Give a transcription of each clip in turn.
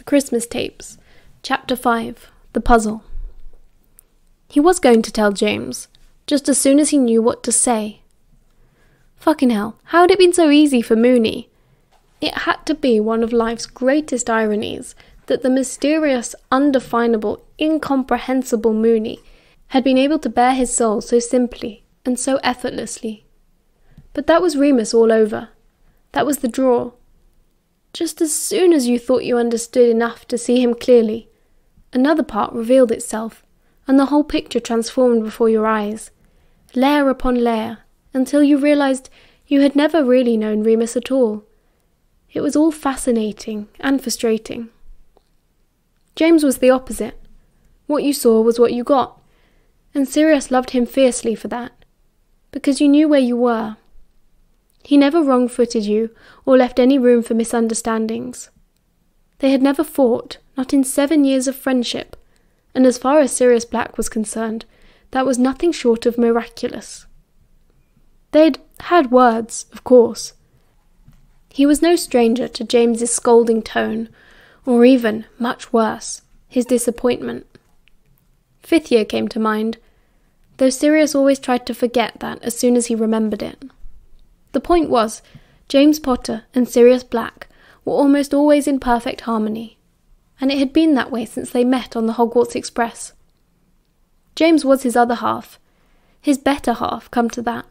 Christmas Tapes, Chapter 5, The Puzzle. He was going to tell James, just as soon as he knew what to say. Fucking hell, how had it been so easy for Mooney? It had to be one of life's greatest ironies that the mysterious, undefinable, incomprehensible Mooney had been able to bare his soul so simply and so effortlessly. But that was Remus all over. That was the draw. Just as soon as you thought you understood enough to see him clearly, another part revealed itself, and the whole picture transformed before your eyes, layer upon layer, until you realized you had never really known Remus at all. It was all fascinating and frustrating. James was the opposite. What you saw was what you got, and Sirius loved him fiercely for that, because you knew where you were. He never wrong-footed you or left any room for misunderstandings. They had never fought, not in 7 years of friendship, and as far as Sirius Black was concerned, that was nothing short of miraculous. They'd had words, of course. He was no stranger to James's scolding tone, or even, much worse, his disappointment. 5th year came to mind, though Sirius always tried to forget that as soon as he remembered it. The point was, James Potter and Sirius Black were almost always in perfect harmony, and it had been that way since they met on the Hogwarts Express. James was his other half, his better half, come to that.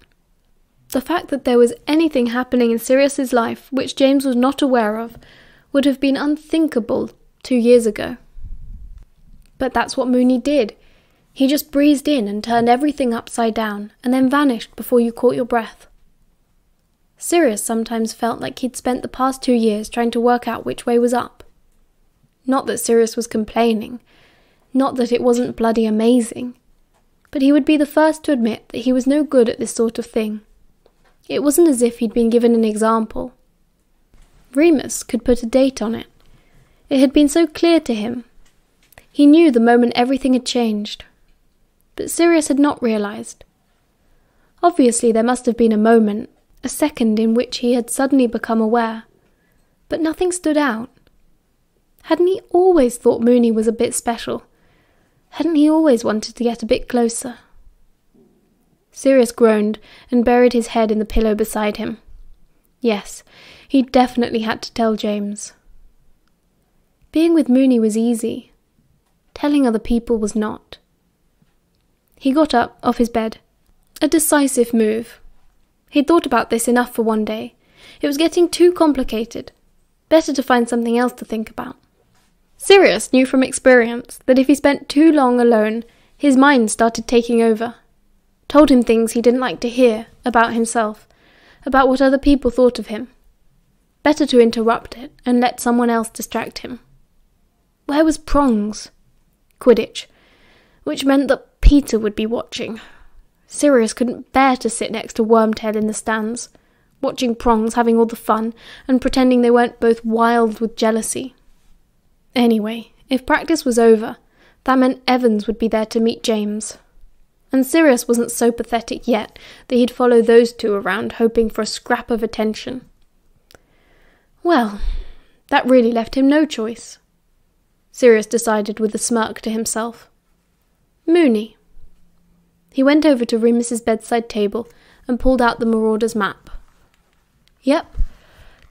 The fact that there was anything happening in Sirius's life which James was not aware of would have been unthinkable 2 years ago. But that's what Mooney did. He just breezed in and turned everything upside down, and then vanished before you caught your breath. Sirius sometimes felt like he'd spent the past 2 years trying to work out which way was up. Not that Sirius was complaining, not that it wasn't bloody amazing, but he would be the first to admit that he was no good at this sort of thing. It wasn't as if he'd been given an example. Remus could put a date on it. It had been so clear to him. He knew the moment everything had changed. But Sirius had not realized. Obviously there must have been a moment, a second in which he had suddenly become aware, but nothing stood out. Hadn't he always thought Mooney was a bit special? Hadn't he always wanted to get a bit closer? Sirius groaned and buried his head in the pillow beside him. Yes, he definitely had to tell James. Being with Mooney was easy. Telling other people was not. He got up off his bed. A decisive move. He'd thought about this enough for one day. It was getting too complicated. Better to find something else to think about. Sirius knew from experience that if he spent too long alone, his mind started taking over. Told him things he didn't like to hear about himself, about what other people thought of him. Better to interrupt it and let someone else distract him. Where was Prongs? Quidditch. Which meant that Peter would be watching. Sirius couldn't bear to sit next to Wormtail in the stands, watching Prongs having all the fun and pretending they weren't both wild with jealousy. Anyway, if practice was over, that meant Evans would be there to meet James. And Sirius wasn't so pathetic yet that he'd follow those two around hoping for a scrap of attention. Well, that really left him no choice. Sirius decided with a smirk to himself. Mooney. He went over to Remus's bedside table and pulled out the Marauder's map. Yep,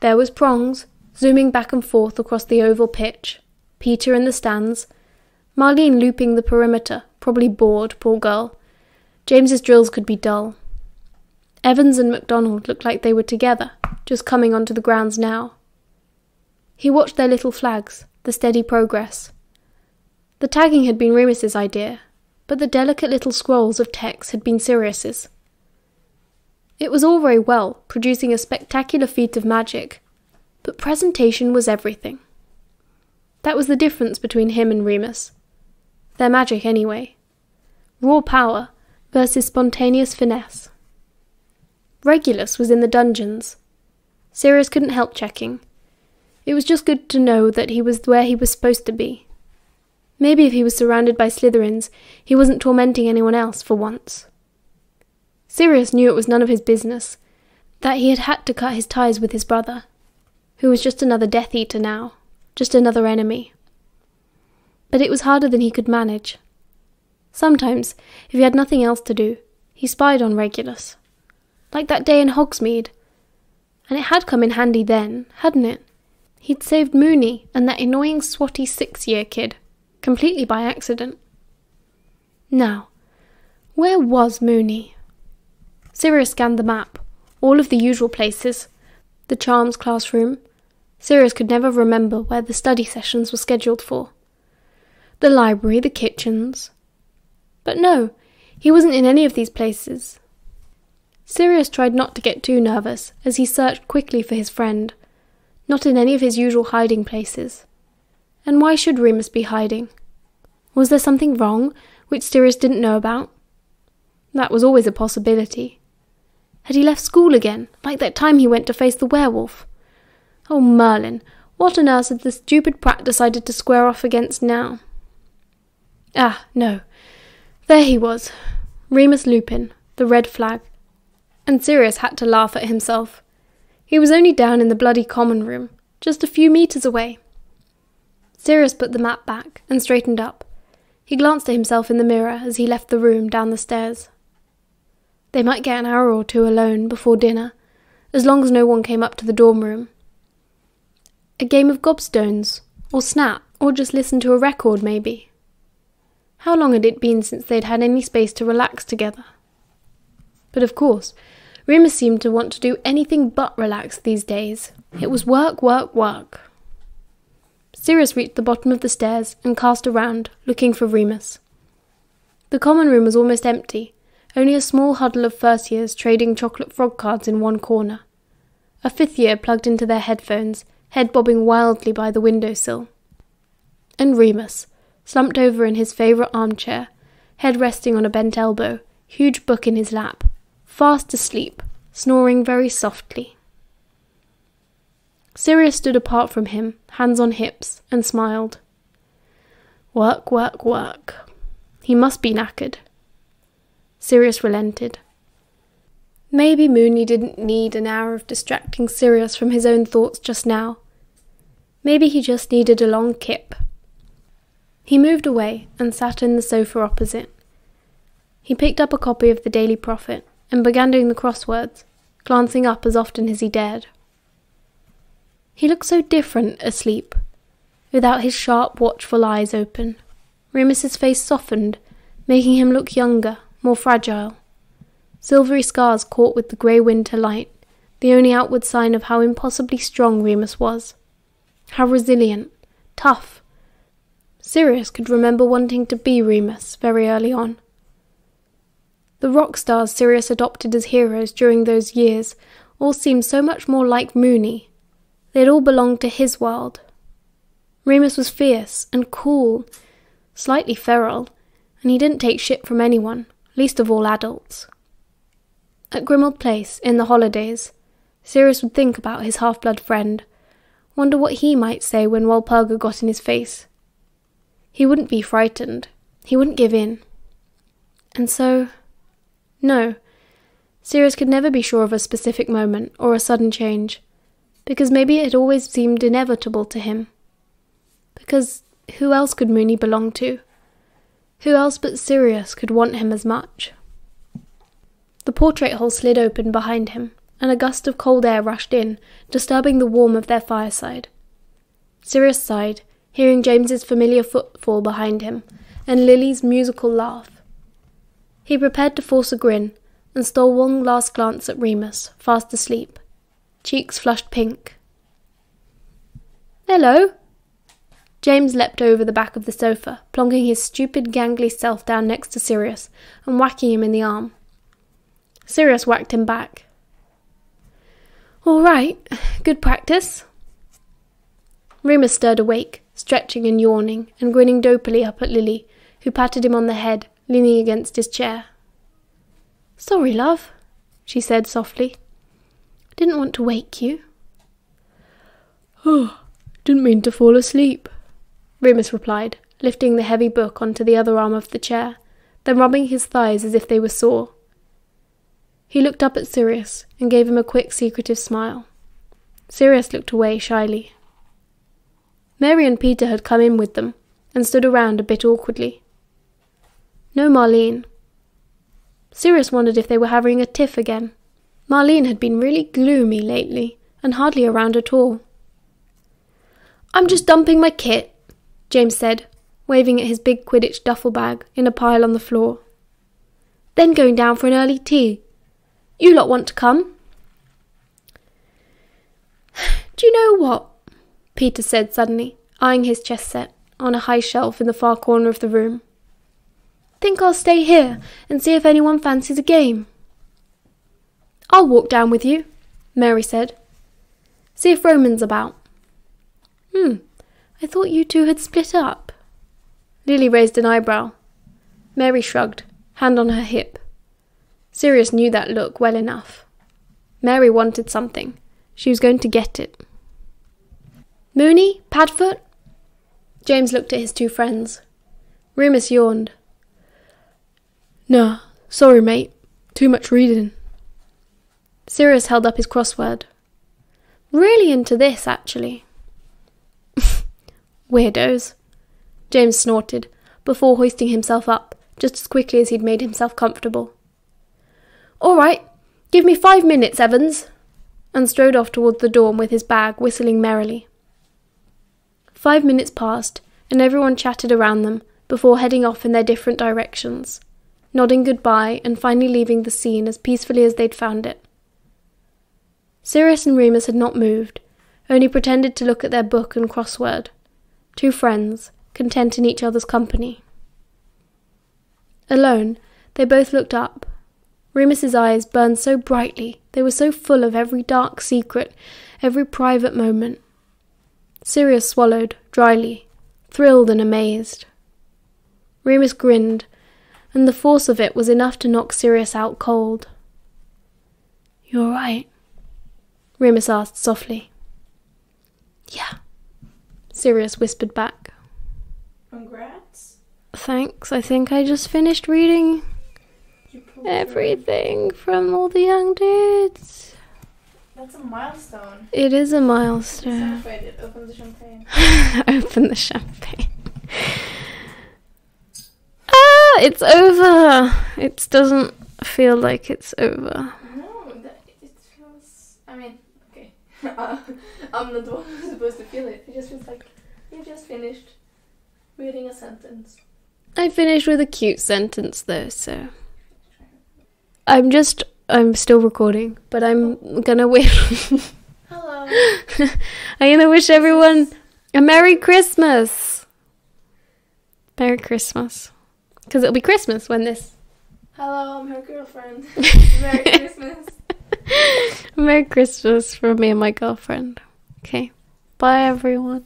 there was Prongs, zooming back and forth across the oval pitch, Peter in the stands, Marlene looping the perimeter, probably bored, poor girl. James's drills could be dull. Evans and MacDonald looked like they were together, just coming onto the grounds now. He watched their little flags, the steady progress. The tagging had been Remus's idea, but the delicate little scrolls of text had been Sirius's. It was all very well, producing a spectacular feat of magic, but presentation was everything. That was the difference between him and Remus. Their magic, anyway. Raw power versus spontaneous finesse. Regulus was in the dungeons. Sirius couldn't help checking. It was just good to know that he was where he was supposed to be. Maybe if he was surrounded by Slytherins, he wasn't tormenting anyone else for once. Sirius knew it was none of his business, that he had to cut his ties with his brother, who was just another Death Eater now. just another enemy. But it was harder than he could manage. Sometimes, if he had nothing else to do, he spied on Regulus. Like that day in Hogsmeade. And it had come in handy then, hadn't it? He'd saved Mooney and that annoying swotty 6-year kid, completely by accident. Now, where was Mooney? Sirius scanned the map, all of the usual places. The charms classroom. Sirius could never remember where the study sessions were scheduled for. The library, the kitchens. But no, he wasn't in any of these places. Sirius tried not to get too nervous as he searched quickly for his friend, not in any of his usual hiding places. And why should Remus be hiding? Was there something wrong which Sirius didn't know about? That was always a possibility. Had he left school again, like that time he went to face the werewolf? Oh, Merlin, what on earth had the stupid brat decided to square off against now? Ah, no. There he was, Remus Lupin, the red flag. And Sirius had to laugh at himself. He was only down in the bloody common room, just a few meters away. Sirius put the map back and straightened up. He glanced at himself in the mirror as he left the room down the stairs. They might get an hour or two alone before dinner, as long as no one came up to the dorm room. A game of gobstones, or snap, or just listen to a record maybe. How long had it been since they'd had any space to relax together? But of course, Remus seemed to want to do anything but relax these days. It was work, work, work. Sirius reached the bottom of the stairs and cast around, looking for Remus. The common room was almost empty, only a small huddle of first years trading chocolate frog cards in one corner. A 5th year plugged into their headphones, head bobbing wildly by the windowsill. And Remus, slumped over in his favourite armchair, head resting on a bent elbow, huge book in his lap, fast asleep, snoring very softly. Sirius stood apart from him, hands on hips, and smiled. Work, work, work. He must be knackered. Sirius relented. Maybe Mooney didn't need an hour of distracting Sirius from his own thoughts just now. Maybe he just needed a long kip. He moved away and sat in the sofa opposite. He picked up a copy of the Daily Prophet and began doing the crosswords, glancing up as often as he dared. He looked so different asleep, without his sharp, watchful eyes open. Remus's face softened, making him look younger, more fragile. Silvery scars caught with the grey winter light, the only outward sign of how impossibly strong Remus was. How resilient, tough. Sirius could remember wanting to be Remus very early on. The rock stars Sirius adopted as heroes during those years all seemed so much more like Mooney. They had all belonged to his world. Remus was fierce and cool, slightly feral, and he didn't take shit from anyone, least of all adults. At Grimmauld Place, in the holidays, Sirius would think about his half-blood friend, wonder what he might say when Walpurga got in his face. He wouldn't be frightened. He wouldn't give in. And so, no, Sirius could never be sure of a specific moment or a sudden change, because maybe it had always seemed inevitable to him. Because who else could Mooney belong to? Who else but Sirius could want him as much? The portrait hole slid open behind him, and a gust of cold air rushed in, disturbing the warmth of their fireside. Sirius sighed, hearing James's familiar footfall behind him, and Lily's musical laugh. He prepared to force a grin, and stole one last glance at Remus, fast asleep, cheeks flushed pink. "Hello!" James leapt over the back of the sofa, plonking his stupid gangly self down next to Sirius, and whacking him in the arm. Sirius whacked him back. "All right, good practice." Remus stirred awake, stretching and yawning, and grinning dopily up at Lily, who patted him on the head, leaning against his chair. "Sorry, love," she said softly. "Didn't want to wake you." "Oh, didn't mean to fall asleep," Remus replied, lifting the heavy book onto the other arm of the chair, then rubbing his thighs as if they were sore. He looked up at Sirius and gave him a quick, secretive smile. Sirius looked away shyly. Mary and Peter had come in with them and stood around a bit awkwardly. No Marlene. Sirius wondered if they were having a tiff again. Marlene had been really gloomy lately and hardly around at all. "I'm just dumping my kit," James said, waving at his big Quidditch duffel bag in a pile on the floor. "Then going down for an early tea. You lot want to come?" "Do you know what?" Peter said suddenly, eyeing his chess set on a high shelf in the far corner of the room. "Think I'll stay here and see if anyone fancies a game." "I'll walk down with you," Mary said. "See if Roman's about." I thought you two had split up." Lily raised an eyebrow. Mary shrugged, hand on her hip. Sirius knew that look well enough. Mary wanted something. She was going to get it. "Moony? Padfoot?" James looked at his two friends. Remus yawned. "Nah, sorry mate. Too much reading." Sirius held up his crossword. "Really into this, actually." "Weirdos," James snorted, before hoisting himself up, just as quickly as he'd made himself comfortable. "All right, give me 5 minutes, Evans," and strode off towards the dorm with his bag, whistling merrily. 5 minutes passed, and everyone chatted around them before heading off in their different directions, nodding goodbye and finally leaving the scene as peacefully as they'd found it. Sirius and Remus had not moved, only pretended to look at their book and crossword. Two friends, content in each other's company. Alone, they both looked up. Remus's eyes burned so brightly, they were so full of every dark secret, every private moment. Sirius swallowed, dryly, thrilled and amazed. Remus grinned, and the force of it was enough to knock Sirius out cold. "You all right?" Remus asked softly. "Yeah," Sirius whispered back. Congrats. "Thanks, I think I just finished reading everything from all the young dudes." That's a milestone. It is a milestone. Celebrate it. Open the champagne. Open the champagne. Ah, it's over. It doesn't feel like it's over. No, it feels... I mean, okay. I'm not the one who's supposed to feel it. It just feels like you just finished reading a sentence. I finished with a cute sentence though, so... I'm still recording, but I'm gonna wish... Hello. I'm gonna wish everyone a Merry Christmas. Merry Christmas. Because it'll be Christmas when this... Hello, I'm her girlfriend. Merry Christmas. Merry Christmas from me and my girlfriend. Okay. Bye, everyone.